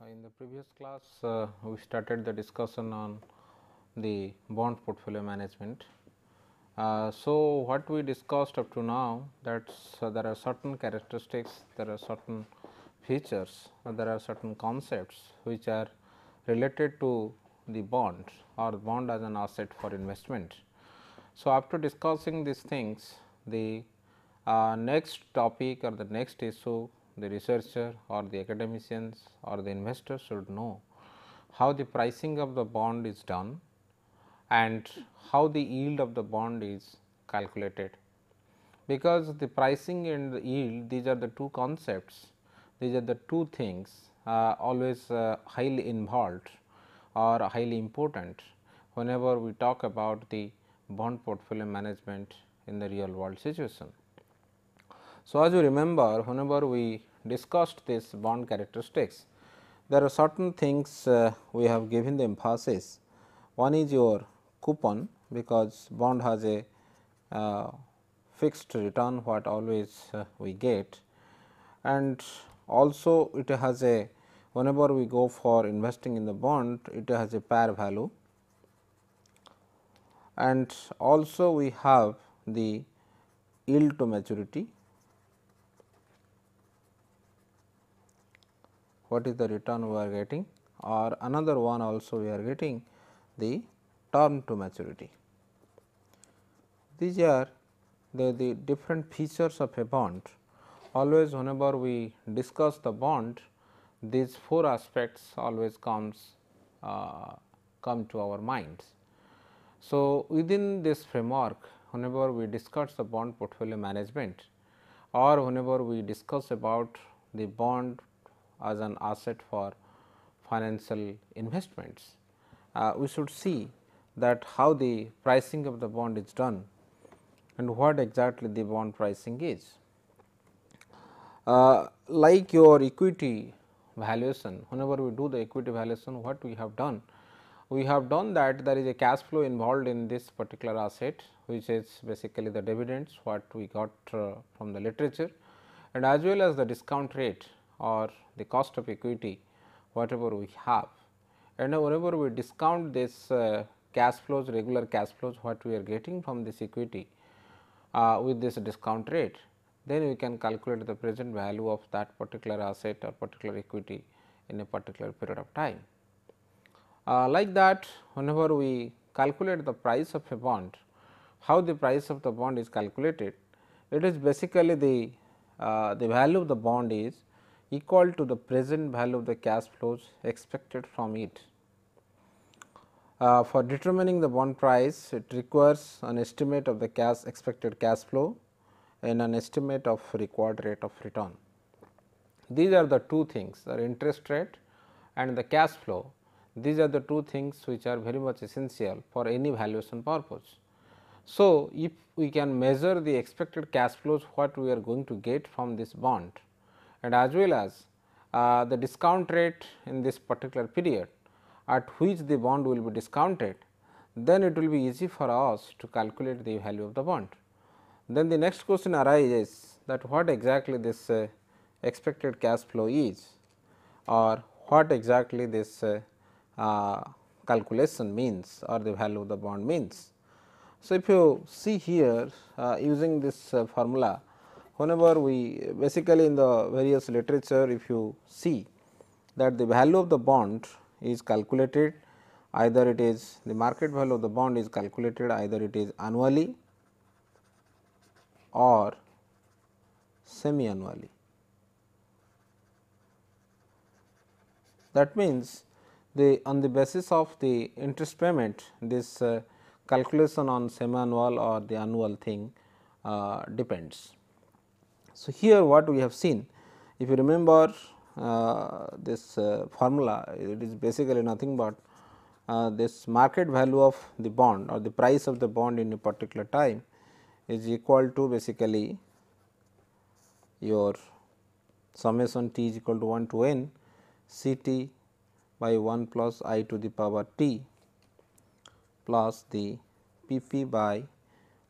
In the previous class, we started the discussion on the bond portfolio management. So, what we discussed up to now, that there are certain characteristics, there are certain features, there are certain concepts which are related to the bond or bond as an asset for investment. So, after discussing these things, the next topic or the next issue, the researcher or the academicians or the investor should know how the pricing of the bond is done and how the yield of the bond is calculated. Because the pricing and the yield, these are the two concepts, these are the two things always highly involved or highly important whenever we talk about the bond portfolio management in the real world situation. So, as you remember, whenever we discussed this bond characteristics, there are certain things we have given the emphasis. One is your coupon, because bond has a fixed return what always we get, and also it has a, whenever we go for investing in the bond, it has a par value, and also we have the yield to maturity. What is the return we are getting, or another one also we are getting the term to maturity. These are the different features of a bond. Always whenever we discuss the bond, these four aspects always come to our minds. So, within this framework, whenever we discuss the bond portfolio management or whenever we discuss about the bond as an asset for financial investments, we should see that how the pricing of the bond is done and what exactly the bond pricing is. Like your equity valuation, whenever we do the equity valuation, what we have done? We have done that there is a cash flow involved in this particular asset, which is basically the dividends what we got from the literature, and as well as the discount rate or the cost of equity whatever we have. And whenever we discount this cash flows, regular cash flows what we are getting from this equity with this discount rate, then we can calculate the present value of that particular asset or particular equity in a particular period of time. Like that, whenever we calculate the price of a bond, how the price of the bond is calculated? It is basically the value of the bond is equal to the present value of the cash flows expected from it. For determining the bond price, it requires an estimate of the expected cash flow and an estimate of required rate of return. These are the two things, the interest rate and the cash flow. These are the two things which are very much essential for any valuation purpose. So, if we can measure the expected cash flows what we are going to get from this bond, and as well as the discount rate in this particular period at which the bond will be discounted, then it will be easy for us to calculate the value of the bond. Then the next question arises that what exactly this expected cash flow is, or what exactly this calculation means or the value of the bond means. So, if you see here using this formula, whenever we basically in the various literature, if you see that the value of the bond is calculated, either it is the market value of the bond is calculated either it is annually or semi annually. That means, on the basis of the interest payment, this calculation on semi annual or the annual thing depends. So, here what we have seen, if you remember this formula, it is basically nothing but this market value of the bond or the price of the bond in a particular time is equal to basically your summation t is equal to 1 to n C t by 1 plus I to the power t plus the P p by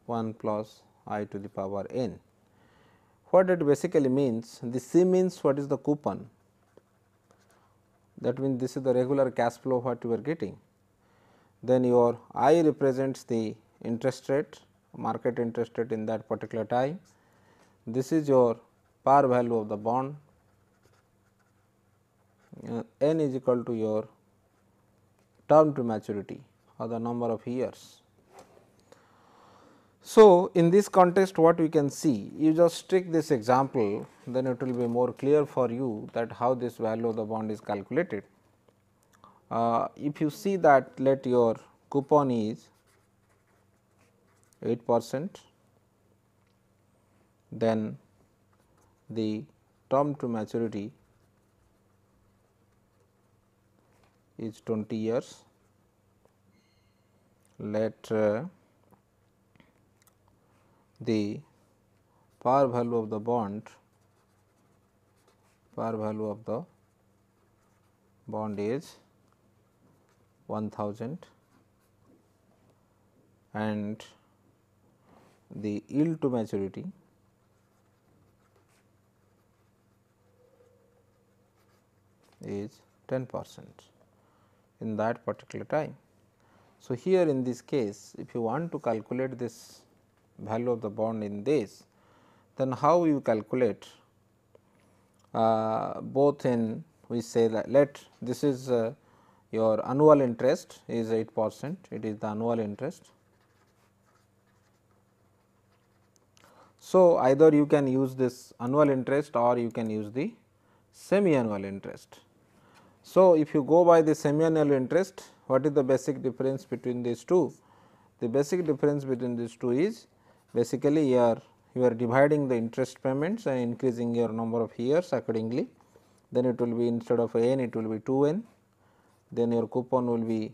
1 plus I to the power n. What it basically means? The C means what is the coupon, that means this is the regular cash flow what you are getting. Then your I represents the interest rate, market interest rate in that particular time. This is your par value of the bond, n is equal to your term to maturity or the number of years. So, in this context what we can see, you just take this example, then it will be more clear for you that how this value of the bond is calculated. If you see that let your coupon is 8%, then the term to maturity is 20 years. Let the par value of the bond, is 1000 and the yield to maturity is 10% in that particular time. So, here in this case if you want to calculate this value of the bond in this, then how you calculate both in, we say that let this is your annual interest is 8%, it is the annual interest. So, either you can use this annual interest or you can use the semi annual interest. So, if you go by the semi annual interest, what is the basic difference between these two? The basic difference between these two is basically you are dividing the interest payments and increasing your number of years accordingly. Then it will be instead of n it will be 2n, then your coupon will be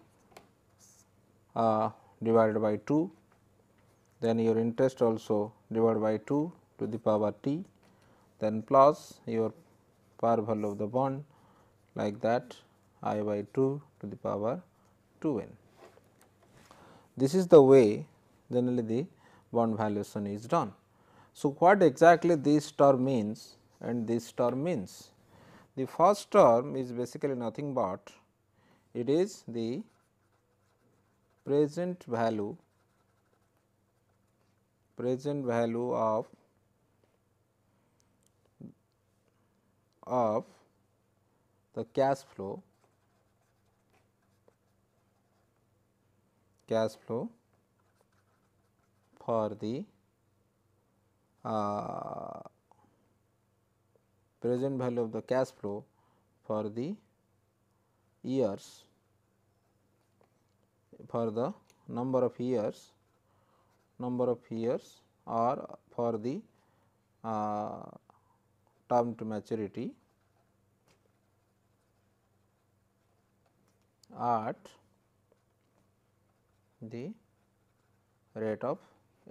divided by 2, then your interest also divided by 2 to the power t, then plus your par value of the bond like that I by 2 to the power 2n. This is the way generally the bond valuation is done. So, what exactly this term means and this term means? The first term is basically nothing but it is the present value of the cash flow for the present value of the cash flow for the years, for the number of years or for the term to maturity at the rate of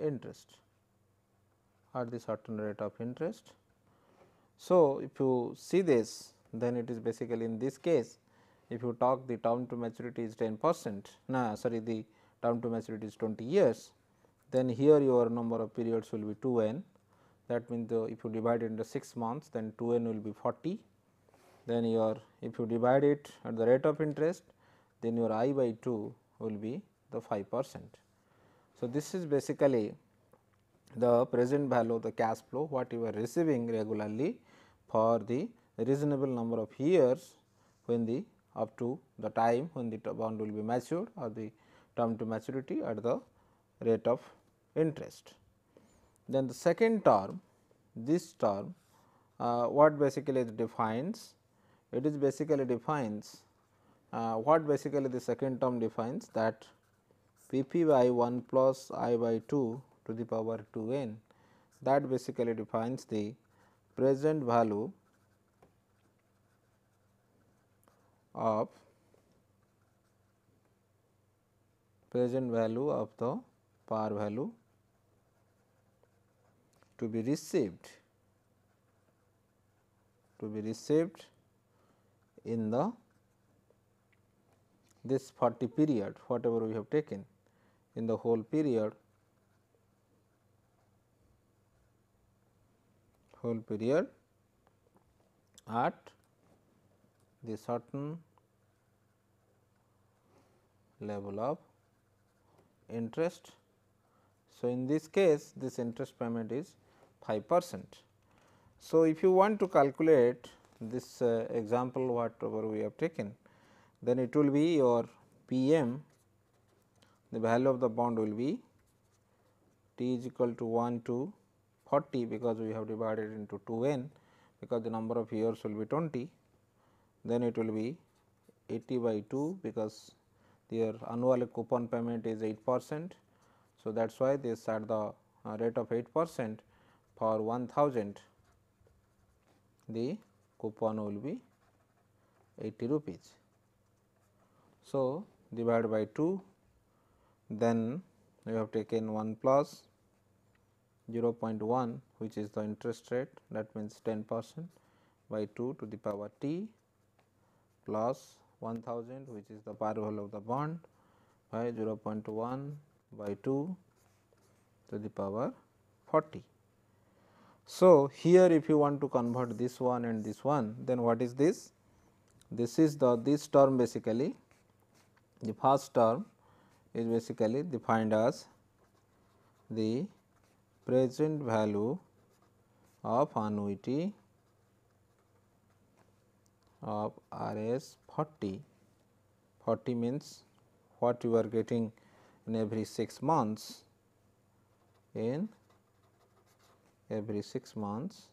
interest, at the certain rate of interest. So, if you see this, then it is basically in this case if you talk the term to maturity is 10%, the term to maturity is 20 years, then here your number of periods will be 2n. That means, if you divide it into 6 months, then 2n will be 40. Then your if you divide it at the rate of interest, then your I by 2 will be the 5%. So, this is basically the present value of the cash flow what you are receiving regularly for the reasonable number of years when the up to the time when the bond will be matured or the term to maturity at the rate of interest. Then the second term, this term what basically it defines? It is basically defines what basically the second term defines, that P p by 1 plus I by 2 to the power 2 n, that basically defines the present value of the par value to be received in the this 40 period whatever we have taken in the whole period at the certain level of interest. So, in this case this interest payment is 5%. So, if you want to calculate this example whatever we have taken, then it will be your P m, the value of the bond will be t is equal to 1 to 40, because we have divided into 2n, because the number of years will be 20. Then it will be 80 by 2, because their annual coupon payment is 8%. So, that is why this at the rate of 8% for 1000, the coupon will be 80 rupees. So, divide by 2, then we have taken 1 plus 0.1, which is the interest rate, that means 10% by 2 to the power t, plus 1000, which is the par value of the bond, by 0.1 by 2 to the power 40. So, here if you want to convert this one and this one, then what is this? This is this term basically, the first term is basically defined as the present value of annuity of Rs 40. 40 means what you are getting in every 6 months, in every 6 months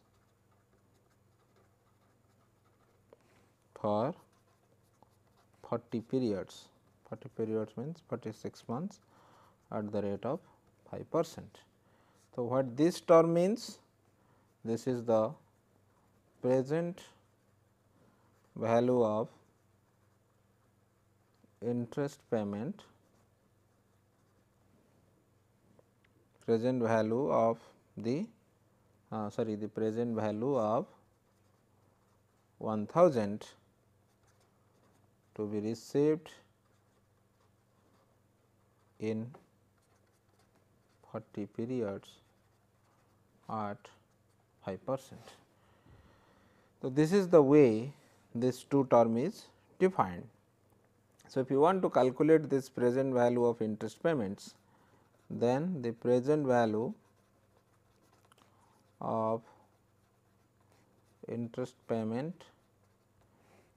for 40 periods. 40 periods means 46 months at the rate of 5%. So, what this term means? This is the present value of interest payment, present value of the the present value of 1000 to be received in 40 periods at 5%. So, this is the way this two term is defined. So, if you want to calculate this present value of interest payments, then the present value of interest payment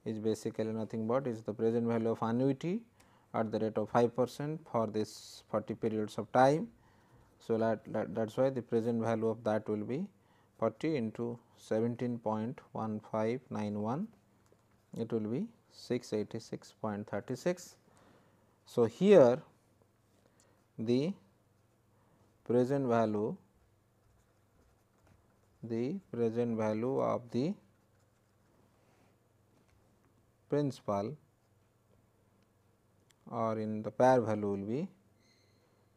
is basically nothing but is the present value of annuity at the rate of 5% for this 40 periods of time. So, that is why the present value of that will be 40 into 17.1591, it will be 686.36. So, here the present value of the principal, or in the par value will be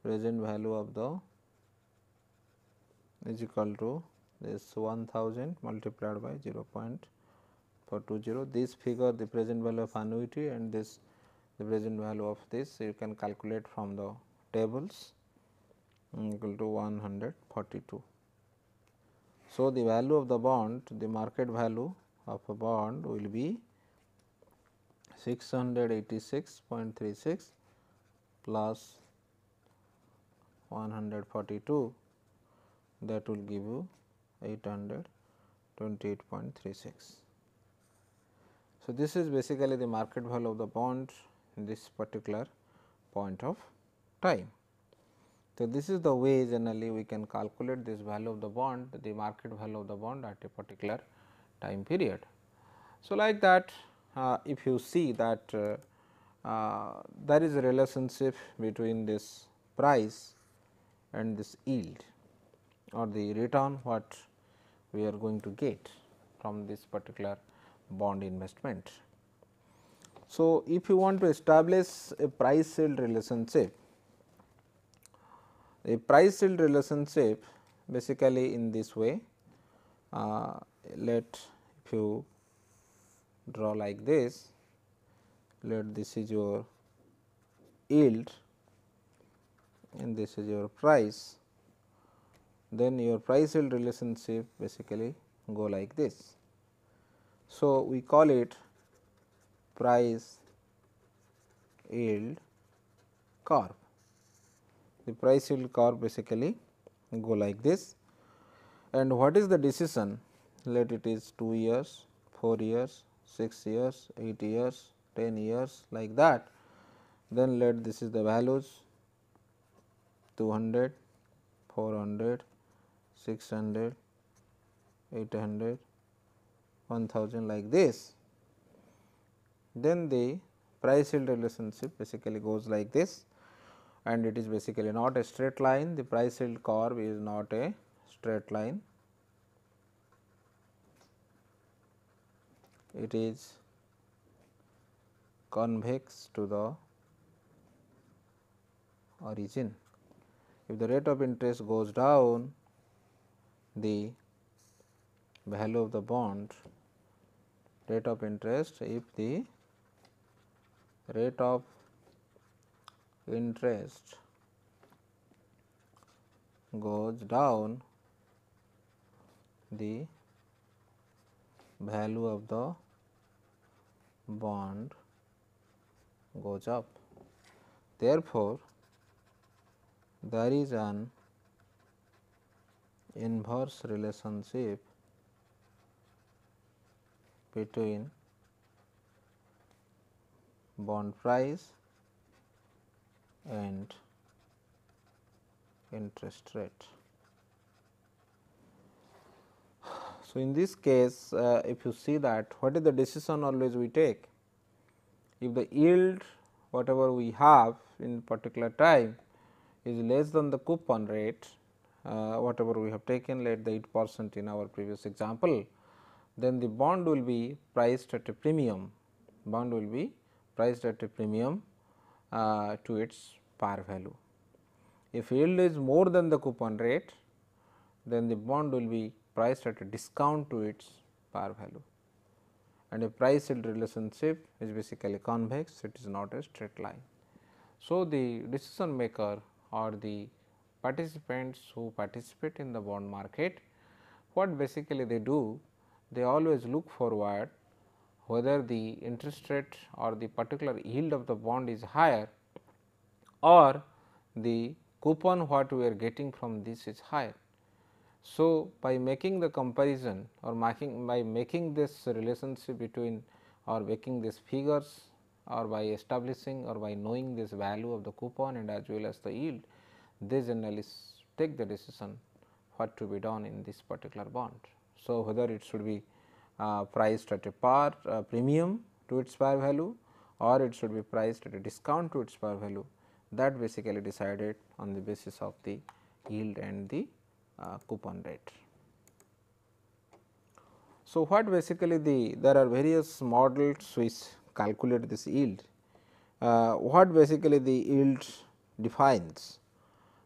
present value of the is equal to this 1000 multiplied by 0.420. This figure the present value of annuity, and this the present value of this you can calculate from the tables, equal to 142. So, the value of the bond, the market value of a bond will be 686.36 plus 142, that will give you 828.36. So, this is basically the market value of the bond in this particular point of time. So, this is the way generally we can calculate this value of the bond, the market value of the bond at a particular time period. So, like that if you see that there is a relationship between this price and this yield, or the return what we are going to get from this particular bond investment. So, if you want to establish a price yield relationship, a price yield relationship basically in this way, if you draw like this, let this is your yield and this is your price, then your price yield relationship basically go like this. So, we call it price yield curve. The price yield curve basically go like this, and what is the decision? Let it is 2 years, 4 years, 6 years, 8 years, 10 years like that. Then let this is the values 200, 400, 600, 800, 1000 like this. Then the price yield relationship basically goes like this, and it is basically not a straight line. The price yield curve is not a straight line, it is convex to the origin. If the rate of interest goes down, the value of the bond rate of interest, if the rate of interest goes down, the value of the bond goes up. Therefore, there is an inverse relationship between bond price and interest rate. So, in this case, if you see that what is the decision always we take? If the yield whatever we have in particular time is less than the coupon rate, whatever we have taken, let the 8% in our previous example, then the bond will be priced at a premium. Bond will be priced at a premium to its par value. If yield is more than the coupon rate, then the bond will be priced at a discount to its par value, and a price yield relationship is basically convex, it is not a straight line. So, the decision maker or the participants who participate in the bond market, what basically they do? They always look forward whether the interest rate or the particular yield of the bond is higher, or the coupon what we are getting from this is higher. So, by making the comparison or by making this relationship between or making these figures, or by establishing or by knowing this value of the coupon and as well as the yield, they generally take the decision what to be done in this particular bond. So, whether it should be priced at a par premium to its par value, or it should be priced at a discount to its par value, that basically decided on the basis of the yield and the coupon rate. So, what basically there are various models which calculate this yield. What basically the yield defines?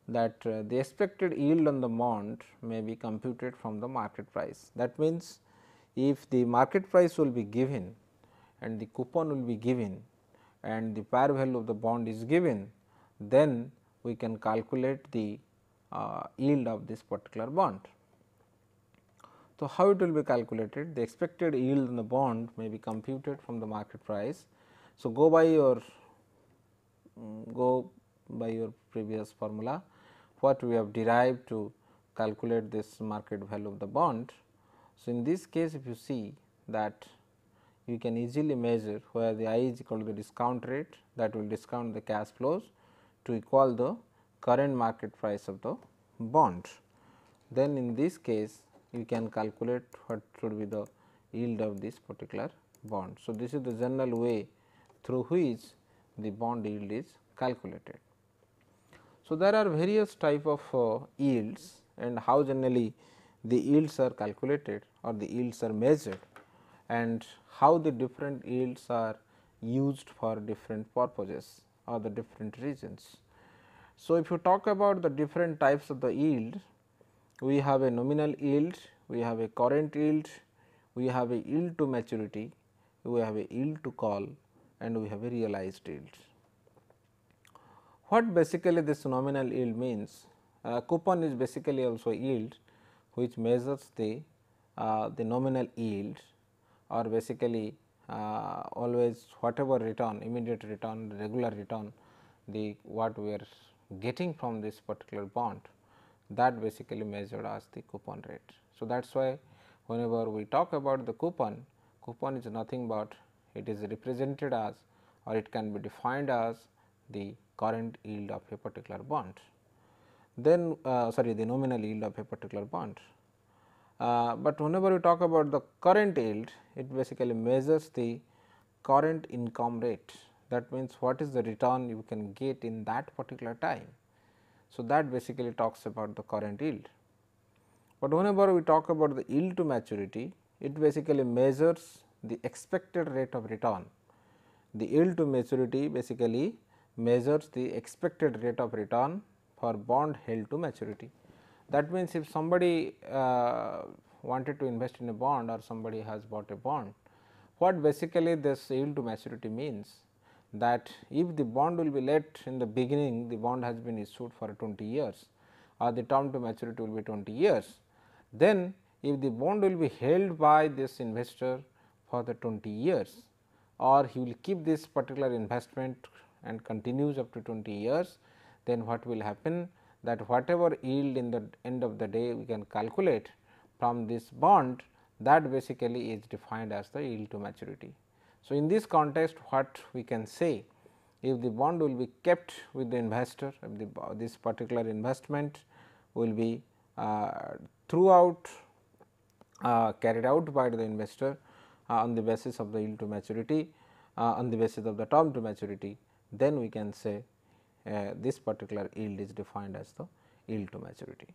That the expected yield on the bond may be computed from the market price. That means, if the market price will be given and the coupon will be given and the par value of the bond is given, then we can calculate the yield of this particular bond. So, how it will be calculated? The expected yield on the bond may be computed from the market price. So, go by your previous formula, what we have derived to calculate this market value of the bond. So, in this case, if you see that you can easily measure where the I is equal to the discount rate, that will discount the cash flows to equal the current market price of the bond. Then in this case, you can calculate what should be the yield of this particular bond. So, this is the general way through which the bond yield is calculated. So, there are various type of yields, and how generally the yields are calculated or the yields are measured, and how the different yields are used for different purposes or the different reasons. So, if you talk about the different types of the yield, we have a nominal yield, we have a current yield, we have a yield to maturity, we have a yield to call, and we have a realized yield. What basically this nominal yield means? Coupon is basically also yield which measures the nominal yield, or basically always whatever return, immediate return, regular return, the what we are getting from this particular bond, that basically measured as the coupon rate. So, that is why whenever we talk about the coupon, coupon is nothing but it is represented as, or it can be defined as the current yield of a particular bond. Then the nominal yield of a particular bond. But whenever we talk about the current yield, it basically measures the current income rate. That means, what is the return you can get in that particular time. So, that basically talks about the current yield. But whenever we talk about the yield to maturity, it basically measures the expected rate of return. The yield to maturity basically measures the expected rate of return for bond held to maturity. That means, if somebody wanted to invest in a bond, or somebody has bought a bond, what basically this yield to maturity means, that if the bond will be let in the beginning, the bond has been issued for 20 years, or the term to maturity will be 20 years, then if the bond will be held by this investor for the 20 years, or he will keep this particular investment and continues up to 20 years, then what will happen, that whatever yield in the end of the day we can calculate from this bond, that basically is defined as the yield to maturity. So, in this context, what we can say, if the bond will be kept with the investor, this particular investment will be throughout carried out by the investor on the basis of the yield to maturity, on the basis of the term to maturity, then we can say this particular yield is defined as the yield to maturity.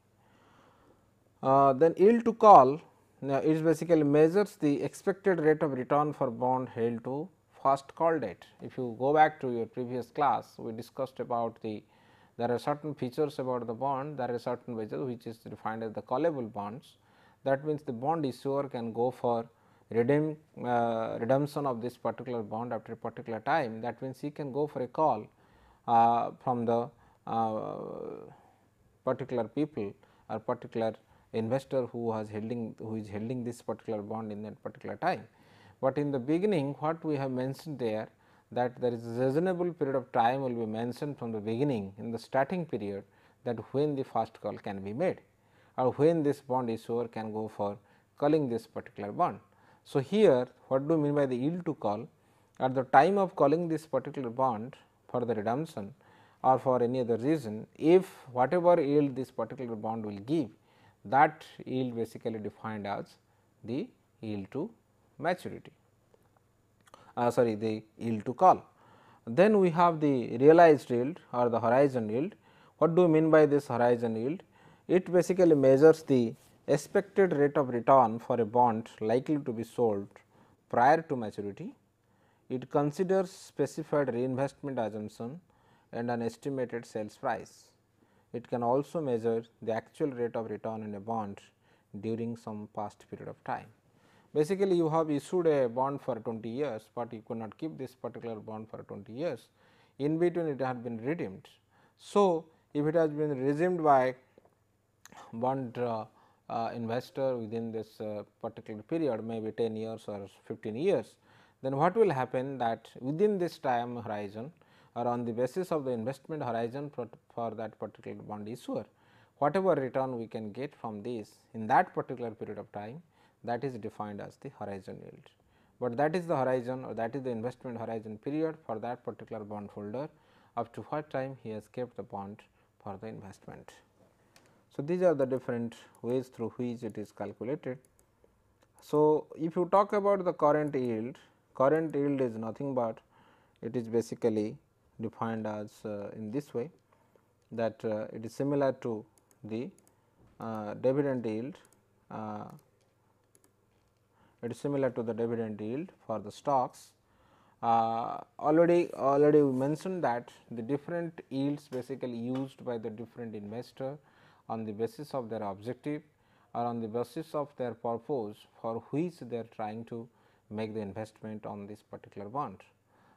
Then yield to call, it basically measures the expected rate of return for bond held to first call date. If you go back to your previous class, we discussed about there are certain features about the bond, there are certain measures which is defined as the callable bonds. That means, the bond issuer can go for redemption of this particular bond after a particular time. That means, he can go for a call from the particular people or particular investor who is holding this particular bond in that particular time. But in the beginning, what we have mentioned there, that there is a reasonable period of time will be mentioned from the beginning in the starting period, that when the first call can be made, or when this bond issuer can go for calling this particular bond. So, here what do you mean by the yield to call? At the time of calling this particular bond for the redemption or for any other reason, if whatever yield this particular bond will give, that yield basically defined as the yield to maturity, the yield to call. Then we have the realized yield or the horizon yield. What do you mean by this horizon yield? It basically measures the expected rate of return for a bond likely to be sold prior to maturity. It considers specified reinvestment assumption and an estimated sales price. It can also measure the actual rate of return in a bond during some past period of time. Basically, you have issued a bond for 20 years, but you could not keep this particular bond for 20 years. In between, it has been redeemed. So, if it has been redeemed by bond investor within this particular period, maybe 10 years or 15 years, then what will happen, that within this time horizon, or on the basis of the investment horizon for that particular bond issuer, whatever return we can get from this in that particular period of time, that is defined as the horizon yield. But that is the horizon, or that is the investment horizon period for that particular bond holder, up to what time he has kept the bond for the investment. So, these are the different ways through which it is calculated. So, if you talk about the current yield is nothing but it is basically defined as in this way, that it is similar to the dividend yield, it is similar to the dividend yield for the stocks. Already we mentioned that the different yields basically used by the different investor on the basis of their objective or on the basis of their purpose for which they are trying to make the investment on this particular bond.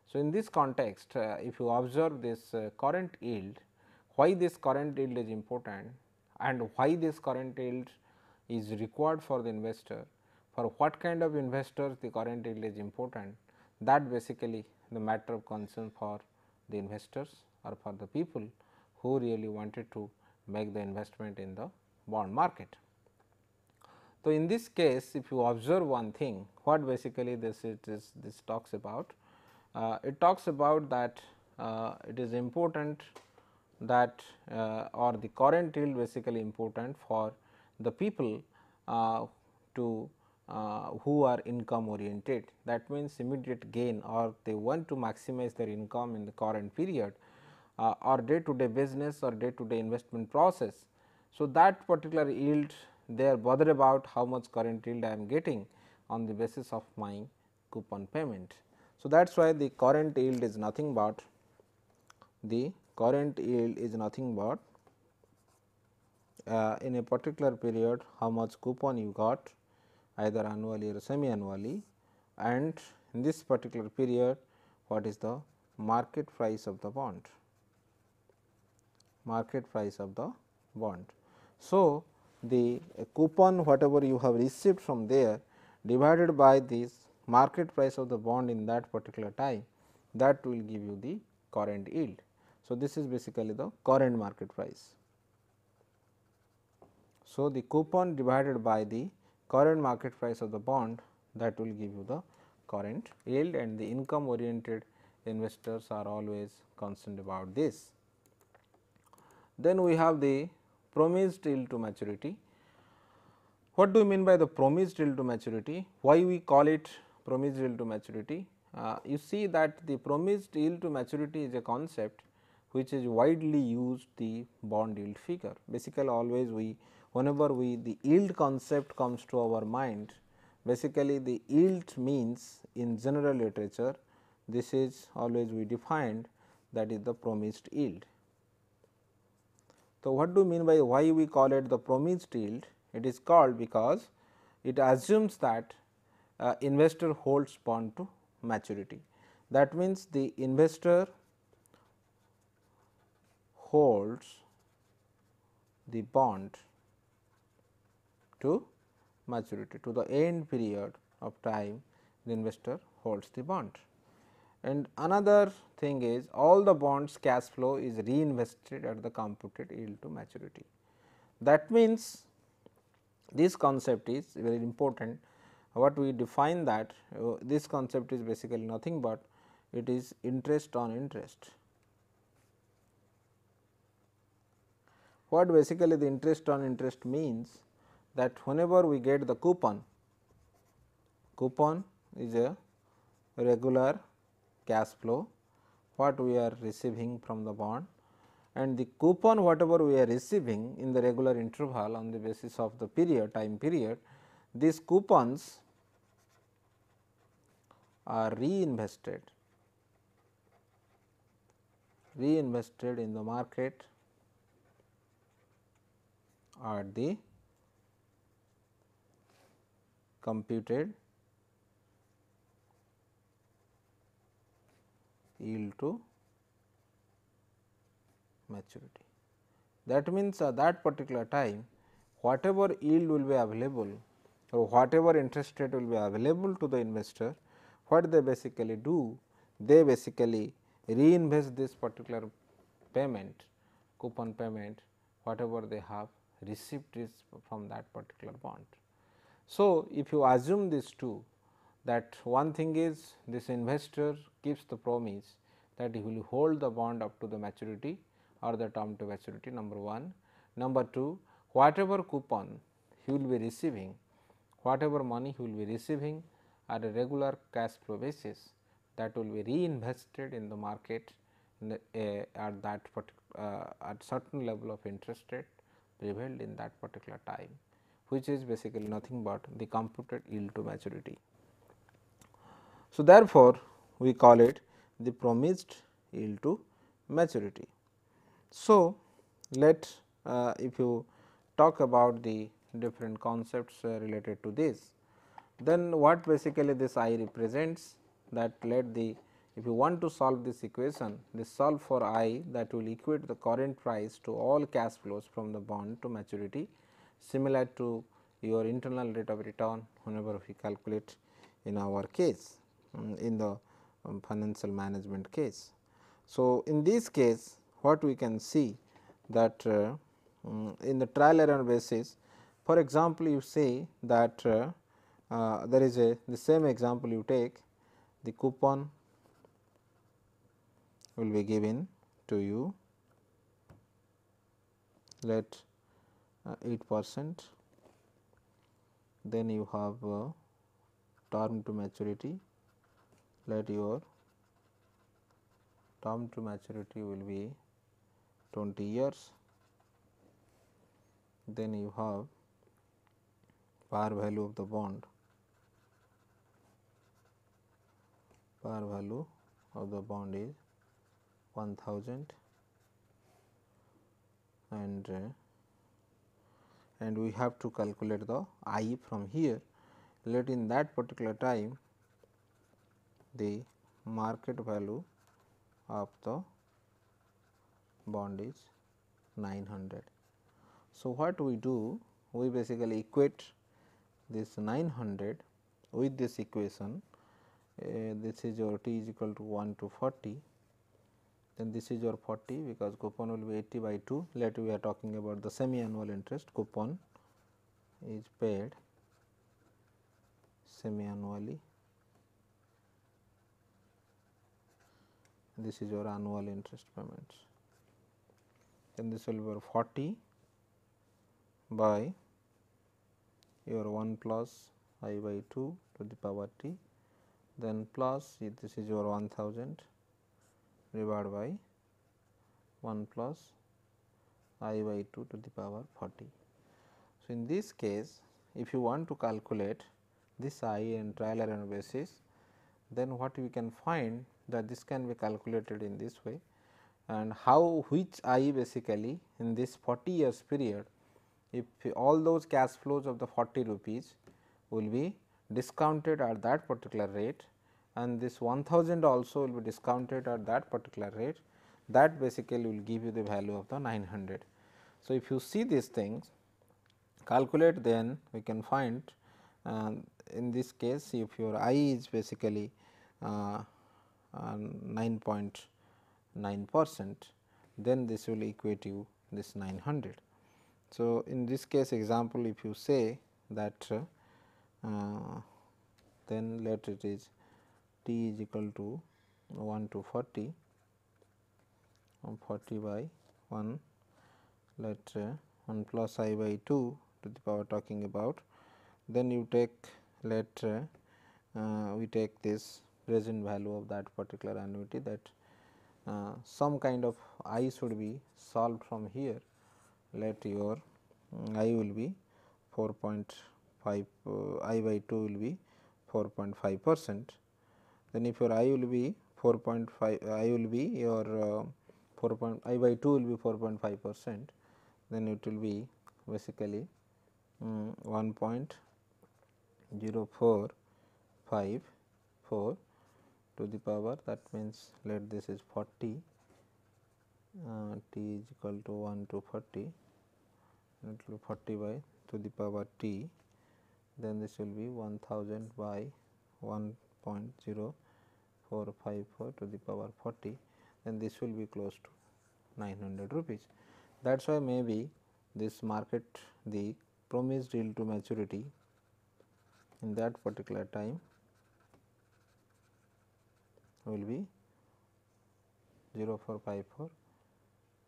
So, in this context, if you observe this current yield, why this current yield is important and why this current yield is required for the investor? for what kind of investors the current yield is important, that basically the matter of concern for the investors or for the people who really wanted to make the investment in the bond market. So, in this case if you observe one thing, what basically this talks about, it talks about that it is important that or the current yield basically important for the people to who are income oriented. That means, immediate gain or they want to maximize their income in the current period or day to day business or day to day investment process. So, that particular yield they are bothered about how much current yield I am getting on the basis of my coupon payment. So, that is why the current yield is nothing but in a particular period how much coupon you got either annually or semi annually, and in this particular period what is the market price of the bond. So, the coupon whatever you have received from there divided by this market price of the bond in that particular time, that will give you the current yield. So, this is basically the current market price. So, the coupon divided by the current market price of the bond, that will give you the current yield, and the income oriented investors are always concerned about this. Then we have the promised yield to maturity. What do you mean by the promised yield to maturity? Why we call it promised yield to maturity? You see that the promised yield to maturity is a concept which is widely used the bond yield figure. Basically, always whenever the yield concept comes to our mind, basically the yield means in general literature, this is always we defined, that is the promised yield. So, what do you mean by why we call it the promised yield? It is called because it assumes that investor holds bond to maturity. That means, the investor holds the bond to maturity, to the end period of time the investor holds the bond. And another thing is, all the bonds cash flow is reinvested at the computed yield to maturity. That means, this concept is very important. What we define that this concept is basically nothing but it is interest on interest. What basically the interest on interest means, that whenever we get the coupon is a regular cash flow what we are receiving from the bond, and the coupon whatever we are receiving in the regular interval on the basis of the time period, these coupons are reinvested in the market at the computed yield to maturity. That means, at that particular time whatever yield will be available or whatever interest rate will be available to the investor, what they basically do? They basically reinvest this particular payment, coupon payment, whatever they have received is from that particular bond. So, if you assume these two, that one thing is this investor gives the promise that he will hold the bond up to the maturity or the term to maturity, number 1. Number 2, whatever coupon he will be receiving, whatever money he will be receiving at a regular cash flow basis, that will be reinvested in the market in the, at that at certain level of interest rate prevailed in that particular time, which is basically nothing but the computed yield to maturity. So, therefore, we call it the promised yield to maturity. So, if you talk about the different concepts related to this, then what basically this I represents, that if you want to solve this equation, this solve for I, that will equate the current price to all cash flows from the bond to maturity, similar to your internal rate of return whenever we calculate in our case in the financial management case. So, in this case what we can see that in the trial error basis, for example, you say that there is the same example you take, the coupon will be given to you, let 8%, then you have term to maturity, let your term to maturity will be 20 years, then you have par value of the bond, par value of the bond is 1000, and we have to calculate the I from here. Let in that particular time the market value of the bond is 900. So, what we do? We basically equate this 900 with this equation. This is your t is equal to 1 to 40, then this is your 40 because coupon will be 80 by 2. Let we are talking about the semi annual interest, coupon is paid semi annually, this is your annual interest payments. Then this will be your 40 by your 1 plus I by 2 to the power t, then plus this is your 1000 divided by 1 plus I by 2 to the power 40. So, in this case if you want to calculate this I in trial error basis, then what we can find that this can be calculated in this way, and how which I basically in this 40 years period, if all those cash flows of the 40 rupees will be discounted at that particular rate, and this 1000 also will be discounted at that particular rate, that basically will give you the value of the 900. So, if you see these things calculate, then we can find in this case if your I is basically 9.9%, then this will equate you this 900. So, in this case example if you say that then let it is t is equal to 1 to 40, 40 by 1, let 1 plus I by 2 to the power talking about, then you take let we take this present value of that particular annuity, that some kind of I should be solved from here, let your I will be 4.5 I by 2 will be 4.5%. Then if your I will be 4.5, I will be your I by 2 will be 4.5%, then it will be basically 1.0454 to the power, that means let this is 40, t is equal to 1 to 40, it will be 40 by to the power t, then this will be 1000 by 1.0454 to the power 40, then this will be close to 900 rupees. That is why maybe this market the promised yield to maturity in that particular time will be 0.454,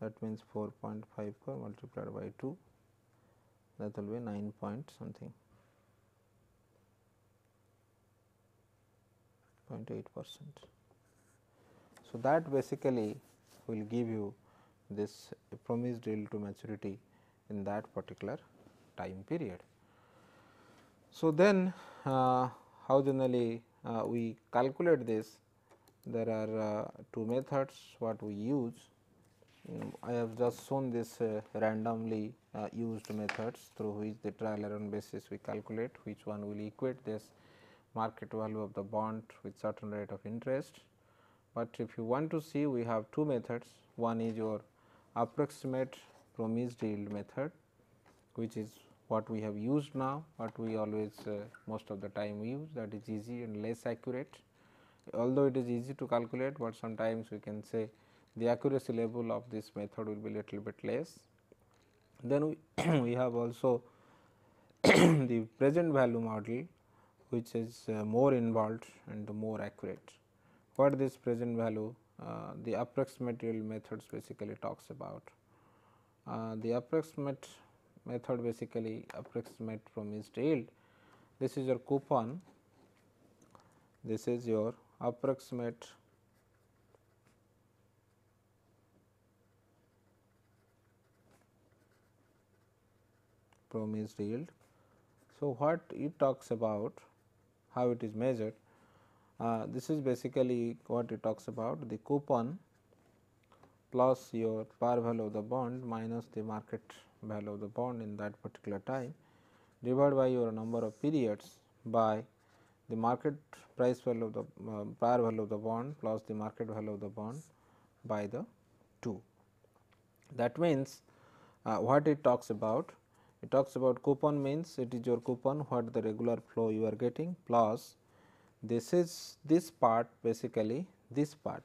that means 4.54 multiplied by 2, that will be 9 point something 0.8%. So, that basically will give you this promised yield to maturity in that particular time period. So, then how generally we calculate this? There are two methods what we use. I have just shown this randomly used methods through which the trial error basis we calculate which one will equate this market value of the bond with certain rate of interest. But if you want to see, we have two methods. One is your approximate promised yield method, which is what we have used now, what we always most of the time use, that is easy and less accurate. Although it is easy to calculate, but sometimes we can say the accuracy level of this method will be little bit less. Then we, we have also the present value model, which is more involved and more accurate. What this present value, the approximate yield methods basically talks about. The approximate method basically approximate promised yield. This is your coupon, this is your approximate promised yield. So, what it talks about, how it is measured, this is basically what it talks about, the coupon plus your par value of the bond minus the market value of the bond in that particular time, divided by your number of periods by the market price value of the par value of the bond plus the market value of the bond by the 2. That means, what it talks about? It talks about coupon means it is your coupon what the regular flow you are getting plus this is this part, basically this part,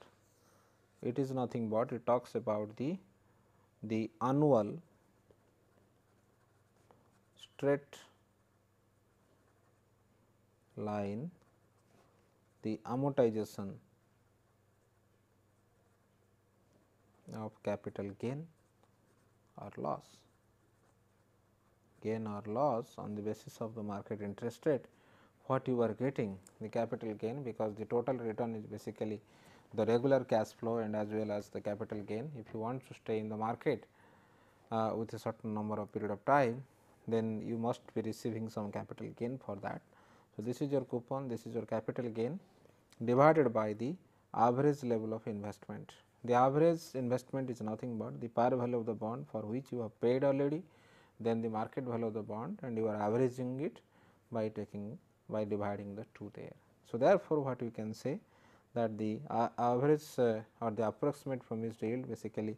it is nothing but it talks about the annual straight line, the amortization of capital gain or loss, on the basis of the market interest rate, what you are getting the capital gain, because the total return is basically the regular cash flow and as well as the capital gain. If you want to stay in the market with a certain number of period of time, then you must be receiving some capital gain for that. So, this is your coupon, this is your capital gain divided by the average level of investment. The average investment is nothing but the par value of the bond for which you have paid already, then the market value of the bond, and you are averaging it by dividing the 2 there. So, therefore, what we can say that the average or the approximate promised yield basically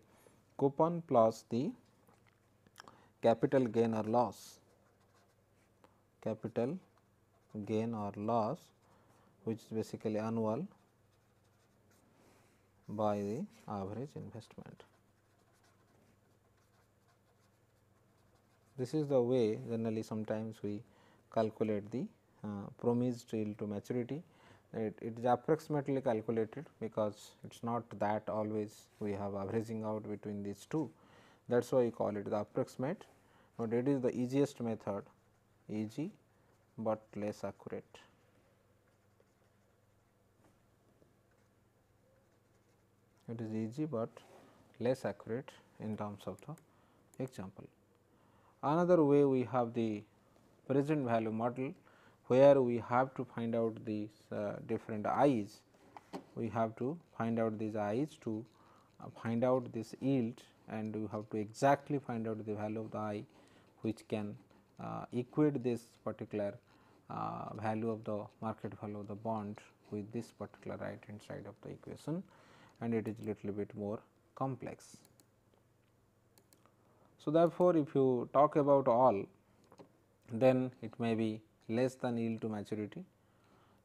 coupon plus the capital gain or loss, which is basically annual by the average investment. This is the way generally sometimes we calculate the promised yield to maturity. It is approximately calculated because it is not that always we have averaging out between these two. That is why we call it the approximate, but it is the easiest method, easy but less accurate. It is easy but less accurate in terms of the example. Another way we have the present value model, where we have to find out these different i's. We have to find out these i's to find out this yield, and we have to exactly find out the value of the I which can equate this particular value of the market value of the bond with this particular right hand side of the equation, and it is little bit more complex. So, therefore, if you talk about all, then it may be less than yield to maturity.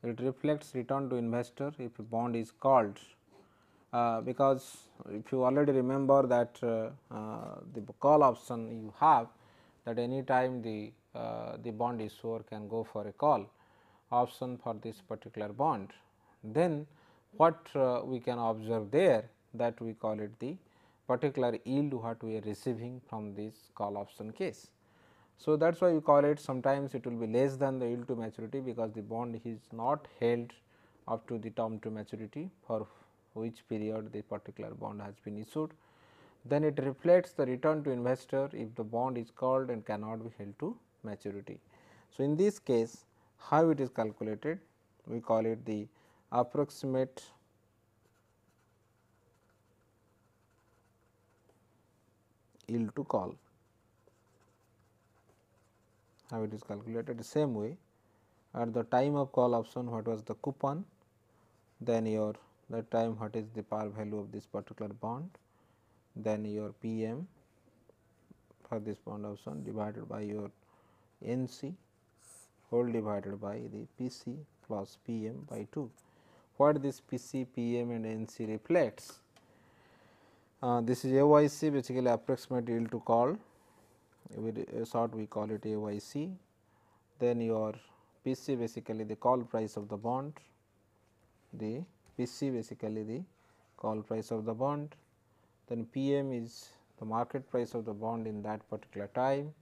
It reflects return to investor if a bond is called, because if you already remember that the call option you have, that any time the bond issuer can go for a call option for this particular bond, then what we can observe there, that we call it the particular yield what we are receiving from this call option case. So, that is why we call it, sometimes it will be less than the yield to maturity, because the bond is not held up to the term to maturity for which period the particular bond has been issued. Then it reflects the return to investor if the bond is called and cannot be held to maturity. So, in this case, how it is calculated? We call it the approximate yield to call. How it is calculated? The same way, at the time of call option, what was the coupon, then your that time what is the par value of this particular bond, then your PM for this bond option divided by your NC whole divided by the PC plus PM by 2. What this PC, PM and NC reflects? This is AYC, basically approximate yield to call, short we call it AYC. Then your PC basically the call price of the bond, the PC basically the call price of the bond, then PM is the market price of the bond in that particular time,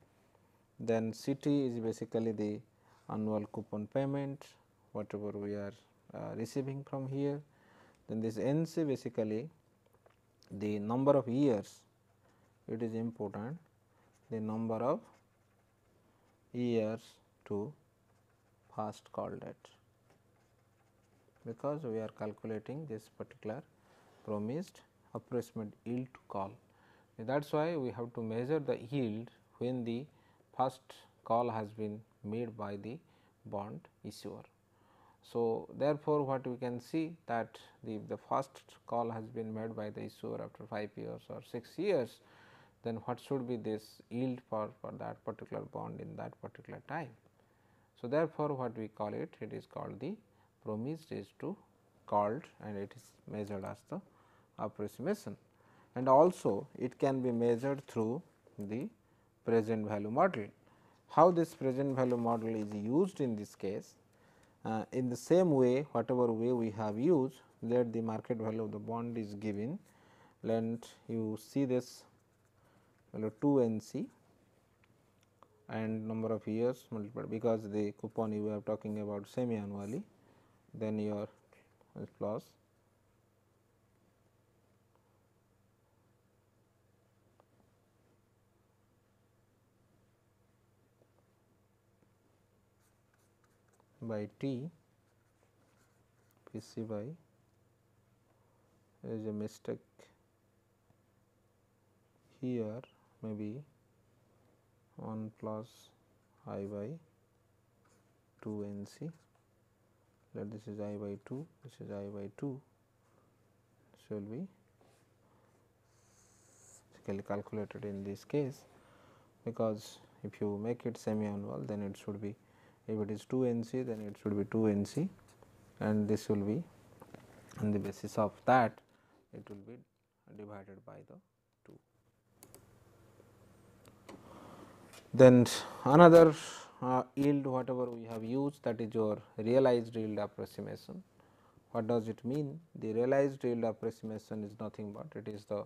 then CT is basically the annual coupon payment whatever we are receiving from here, then this NC basically the number of years, it is important, the number of years to first call date, because we are calculating this particular promised approximate yield to call. That is why we have to measure the yield when the first call has been made by the bond issuer. So, therefore, what we can see that the first call has been made by the issuer after 5 years or 6 years, then what should be this yield for that particular bond in that particular time. So, therefore, what we call it, it is called the promised yield to called, and it is measured as the approximation, and also it can be measured through the present value model. How this present value model is used in this case? In the same way, whatever way we have used, that the market value of the bond is given, and you see this 2 NC and number of years multiplied, because the coupon you are talking about semi annually, then your plus by T PC by, there is a mistake here, maybe 1 plus I by 2 NC, let this is I by 2, this is I by 2, this will be basically calculated in this case, because if you make it semi annual, then it should be, if it is 2 NC, then it should be 2 NC, and this will be on the basis of that it will be divided by the 2. Then another yield whatever we have used, that is your realized yield approximation. What does it mean? The realized yield approximation is nothing but it is the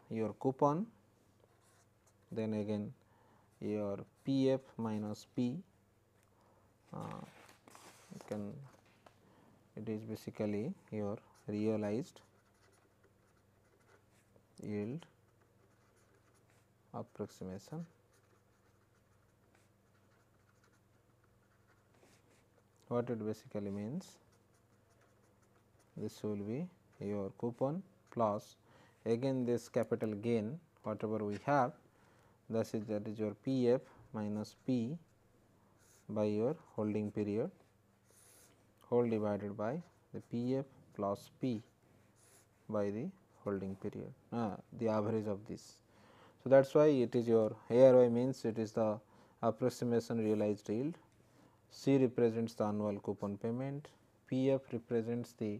your coupon, then again your PF minus P, it is basically your realized yield approximation. What it basically means? This will be your coupon plus again this capital gain whatever we have, that is your PF minus P by your holding period whole divided by the PF plus P by the holding period, the average of this. So, that is why it is your ARY means it is the approximation realized yield, C represents the annual coupon payment, PF represents the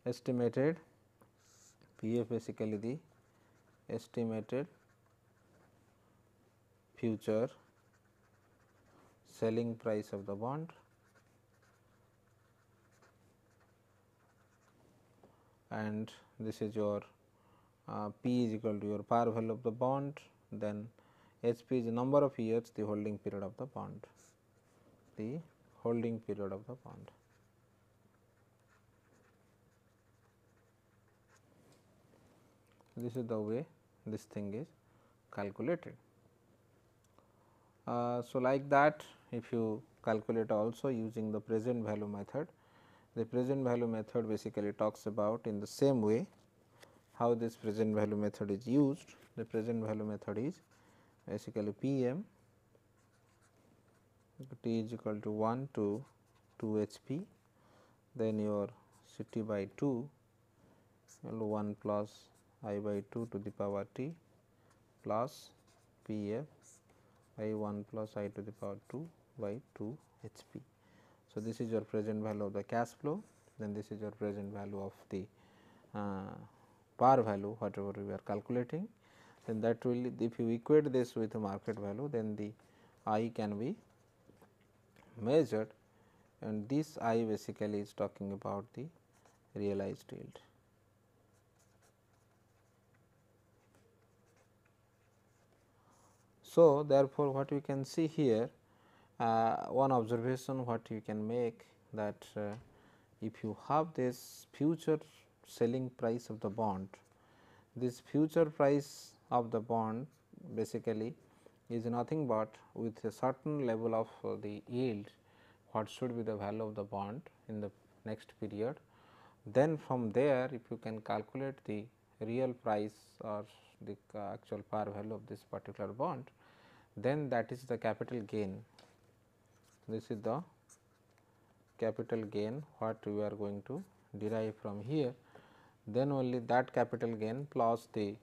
estimated, PF basically the estimated future selling price of the bond, and this is your P is equal to your par value of the bond, then HP is the number of years the holding period of the bond, the holding period of the bond. This is the way this thing is calculated. So, like that if you calculate also using the present value method, the present value method basically talks about in the same way how this present value method is used. The present value method is basically PM T is equal to 1 to 2 HP, then your CT by 2 1 plus I by 2 to the power T plus PF by 1 plus I to the power 2 by 2 H p. So, this is your present value of the cash flow, then this is your present value of the par value whatever we are calculating, then that will, if you equate this with the market value, then the I can be measured, and this I basically is talking about the realized yield. So, therefore, what we can see here, one observation what you can make, that if you have this future selling price of the bond, this future price of the bond basically is nothing but with a certain level of the yield, what should be the value of the bond in the next period. Then from there, if you can calculate the real price or the actual par value of this particular bond, then that is the capital gain. This is the capital gain what we are going to derive from here. Then only that capital gain plus the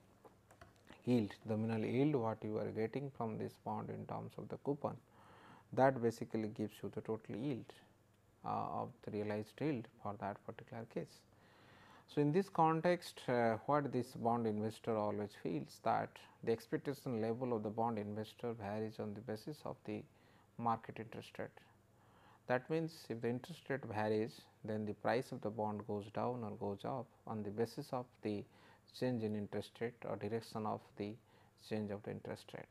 yield, nominal yield what you are getting from this bond in terms of the coupon, that basically gives you the total yield of the realized yield for that particular case. So, in this context, what this bond investor always feels, that the expectation level of the bond investor varies on the basis of the market interest rate. That means, if the interest rate varies, then the price of the bond goes down or goes up on the basis of the change in interest rate or direction of the change of the interest rate.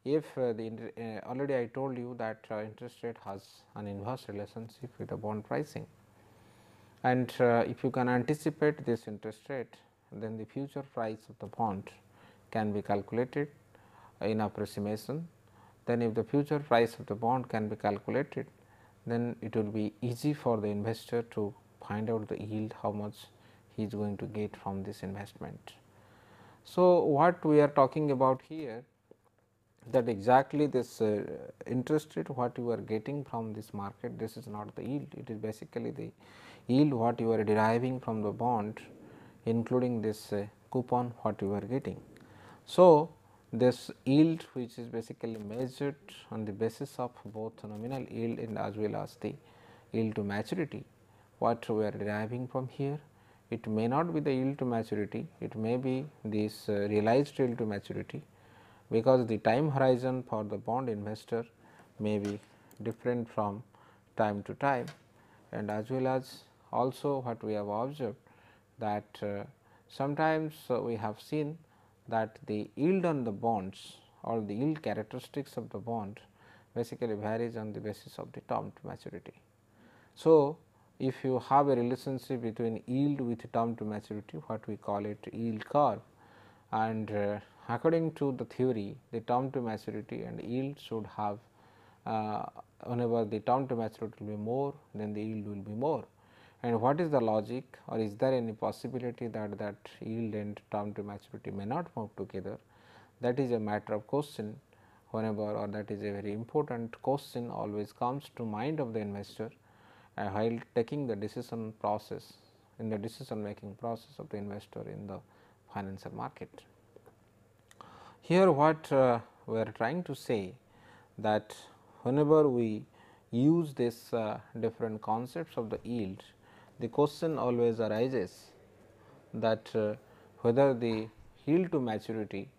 If already I told you that interest rate has an inverse relationship with the bond pricing, and if you can anticipate this interest rate, then the future price of the bond can be calculated in approximation. Then if the future price of the bond can be calculated, then it will be easy for the investor to find out the yield, how much he is going to get from this investment. So, what we are talking about here, that exactly this interest rate what you are getting from this market, this is not the yield, it is basically the yield what you are deriving from the bond, including this coupon what you are getting. So, this yield which is basically measured on the basis of both nominal yield and as well as the yield to maturity, what we are deriving from here, it may not be the yield to maturity, it may be this realized yield to maturity, because the time horizon for the bond investor may be different from time to time, and as well as also what we have observed, that sometimes we have seen that the yield on the bonds or the yield characteristics of the bond basically varies on the basis of the term to maturity. So, if you have a relationship between yield with term to maturity, what we call it yield curve, and according to the theory, the term to maturity and yield should have, whenever the term to maturity will be more, then the yield will be more. And what is the logic, or is there any possibility that that yield and term to maturity may not move together? That is a matter of question whenever, or that is a very important question always comes to mind of the investor while taking the decision process, in the decision making process of the investor in the financial market. Here what we are trying to say, that whenever we use this different concepts of the yield, the question always arises that whether the yield to maturity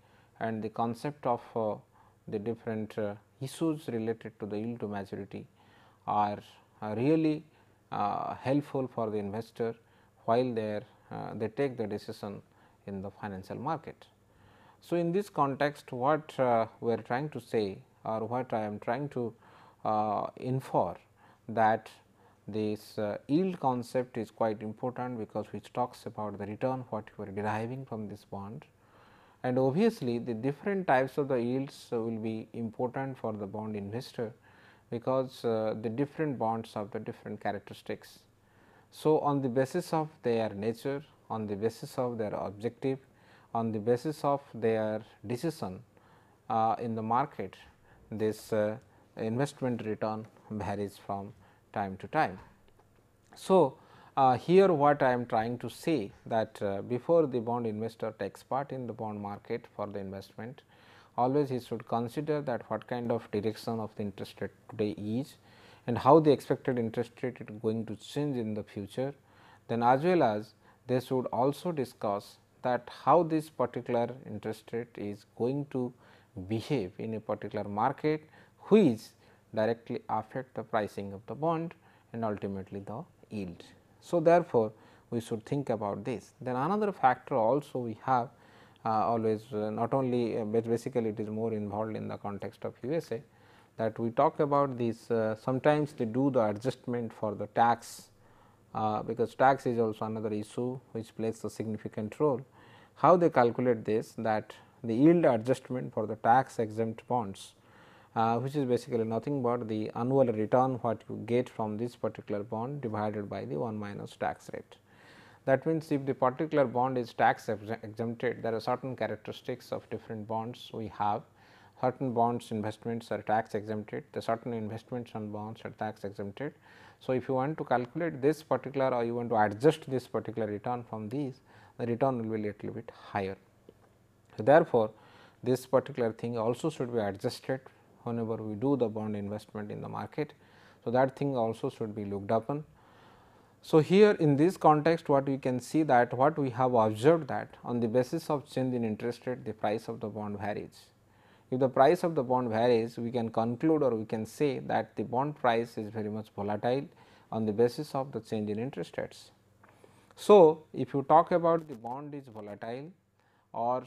and the concept of the different issues related to the yield to maturity are really helpful for the investor while they take the decision in the financial market. So, in this context, what we are trying to say, or what I am trying to infer, that this yield concept is quite important, because which talks about the return what you are deriving from this bond, and obviously the different types of the yields will be important for the bond investor, because the different bonds have the different characteristics. So, on the basis of their nature, on the basis of their objective, on the basis of their decision in the market, this investment return varies from time to time. So, here what I am trying to say, that before the bond investor takes part in the bond market for the investment, always he should consider that what kind of direction of the interest rate today is and how the expected interest rate is going to change in the future. Then as well as they should also discuss that how this particular interest rate is going to behave in a particular market, which directly affect the pricing of the bond and ultimately the yield. So, therefore, we should think about this. Then another factor also we have always not only basically it is more involved in the context of USA, that we talk about this sometimes they do the adjustment for the tax, because tax is also another issue which plays a significant role. How they calculate this, that the yield adjustment for the tax exempt bonds, which is basically nothing but the annual return what you get from this particular bond divided by the 1 minus tax rate. That means, if the particular bond is tax exempted, there are certain characteristics of different bonds we have. Certain bonds investments are tax exempted, the certain investments on bonds are tax exempted. So, if you want to calculate this particular or you want to adjust this particular return from these, the return will be little bit higher. So, therefore, this particular thing also should be adjusted whenever we do the bond investment in the market. So, that thing also should be looked upon. So, here in this context what we can see that what we have observed that on the basis of change in interest rate the price of the bond varies. If the price of the bond varies, we can conclude or we can say that the bond price is very much volatile on the basis of the change in interest rates. So, if you talk about the bond is volatile, or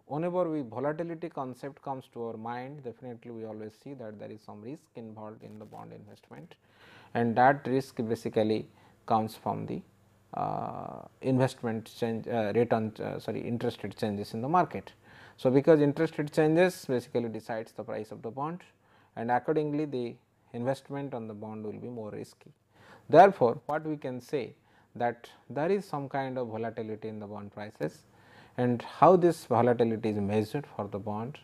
whenever we volatility concept comes to our mind, definitely we always see that there is some risk involved in the bond investment, and that risk basically comes from the investment change interest rate changes in the market. So, because interest rate changes basically decides the price of the bond, and accordingly the investment on the bond will be more risky. Therefore, what we can say that there is some kind of volatility in the bond prices, and how this volatility is measured for the bond,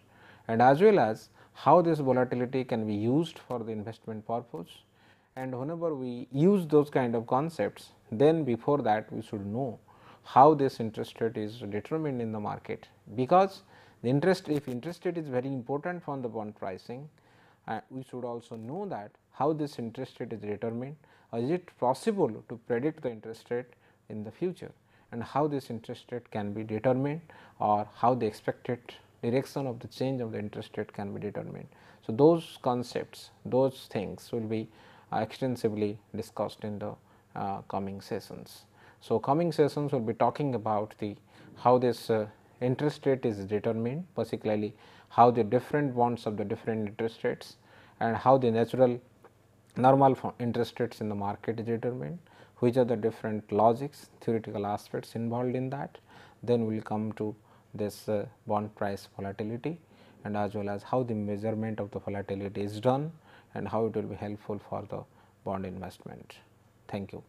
and as well as how this volatility can be used for the investment purpose. And whenever we use those kind of concepts, then before that we should know how this interest rate is determined in the market, because the if interest rate is very important for the bond pricing, we should also know that how this interest rate is determined, or is it possible to predict the interest rate in the future, and how this interest rate can be determined, or how the expected direction of the change of the interest rate can be determined. So, those concepts, those things will be extensively discussed in the coming sessions. So, coming sessions will be talking about the how this interest rate is determined, particularly how the different bonds of the different interest rates, and how the natural normal interest rates in the market is determined, which are the different logics, theoretical aspects involved in that. Then we will come to this bond price volatility, and as well as how the measurement of the volatility is done, and how it will be helpful for the bond investment. Thank you.